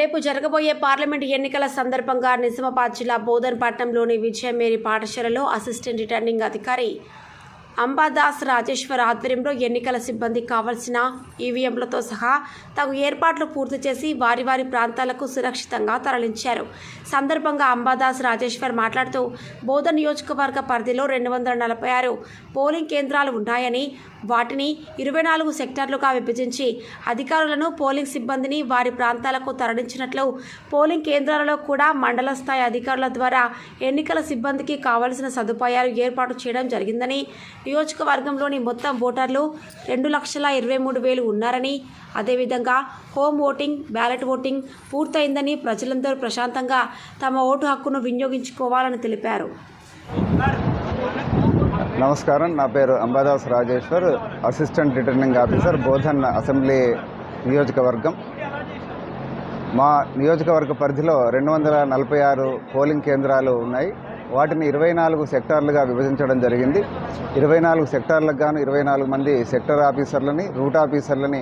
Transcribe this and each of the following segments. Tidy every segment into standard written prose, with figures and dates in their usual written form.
రేపు జరగబోయే పార్లమెంటు ఎన్నికల సందర్భంగా నిజామాబాద్ జిల్లా బోధన్పట్నంలోని విజయమేరీ పాఠశాలలో అసిస్టెంట్ రిటర్నింగ్ అధికారి అంబాదాస్ రాజేశ్వర్ ఆధ్వర్యంలో ఎన్నికల సిబ్బంది కావాల్సిన ఈవీఎంలతో సహా తగు ఏర్పాట్లు పూర్తి చేసి వారి వారి ప్రాంతాలకు సురక్షితంగా తరలించారు. సందర్భంగా అంబాదాస్ రాజేశ్వర్ మాట్లాడుతూ బోధన్ నియోజకవర్గ పరిధిలో 246 పోలింగ్ కేంద్రాలు ఉన్నాయని, వాటిని 24 సెక్టార్లుగా విభజించి అధికారులను, పోలింగ్ సిబ్బందిని వారి ప్రాంతాలకు తరలించినట్లు, పోలింగ్ కేంద్రాలలో కూడా మండల స్థాయి అధికారుల ద్వారా ఎన్నికల సిబ్బందికి కావలసిన సదుపాయాలు ఏర్పాటు చేయడం జరిగిందని, నియోజకవర్గంలోని మొత్తం ఓటర్లు 2,23,000 ఉన్నారని, అదేవిధంగా హోమ్ ఓటింగ్, బ్యాలెట్ ఓటింగ్ పూర్తయిందని, ప్రజలందరూ ప్రశాంతంగా తమ ఓటు హక్కును వినియోగించుకోవాలని తెలిపారు. నమస్కారం, నా పేరు Ambadas Rajeshwar, assistant returning officer, Bodhan assembly నియోజకవర్గం. మా నియోజకవర్గ పరిధిలో 246 పోలింగ్ కేంద్రాలు ఉన్నాయి. వాటిని 24 సెక్టార్లుగా విభజించడం జరిగింది. 24 సెక్టార్లకు గాను 24 మంది సెక్టర్ ఆఫీసర్లని, రూట్ ఆఫీసర్లని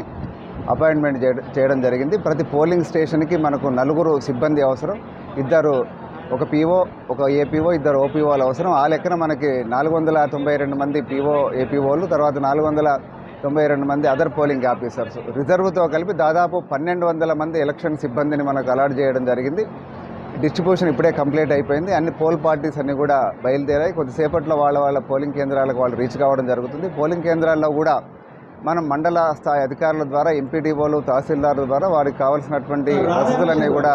అపాయింట్మెంట్ చేయడం జరిగింది. ప్రతి పోలింగ్ స్టేషన్కి మనకు 4 సిబ్బంది అవసరం. ఒక పీఓ, ఒక ఏపీఓ, 2 ఓపీఓలు అవసరం. ఆ లెక్కన మనకి 492 మంది పీఓ, ఏపీఓలు, తర్వాత 492 మంది అదర్ పోలింగ్ ఆఫీసర్స్, రిజర్వ్తో కలిపి దాదాపు 1,200 మంది ఎలక్షన్ సిబ్బందిని మనకు అలాట్ చేయడం జరిగింది. డిస్ట్రిబ్యూషన్ ఇప్పుడే కంప్లీట్ అయిపోయింది. అన్ని పోల్ పార్టీస్ అన్నీ కూడా బయలుదేరాయి. కొద్దిసేపట్లో వాళ్ళ పోలింగ్ కేంద్రాలకు వాళ్ళు రీచ్ కావడం జరుగుతుంది. పోలింగ్ కేంద్రాల్లో కూడా మనం మండల స్థాయి అధికారుల ద్వారా, ఎంపీడీఓలు, తహసీల్దారుల ద్వారా వారికి కావాల్సినటువంటి వసతులన్నీ కూడా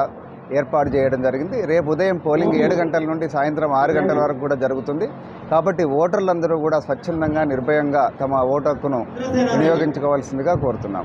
ఏర్పాటు చేయడం జరిగింది. రేపు ఉదయం పోలింగ్ 7 గంటల నుండి సాయంత్రం 6 గంటల వరకు కూడా జరుగుతుంది. కాబట్టి ఓటర్లందరూ కూడా స్వచ్ఛందంగా, నిర్భయంగా తమ ఓటు హక్కును వినియోగించుకోవాల్సిందిగా కోరుతున్నాం.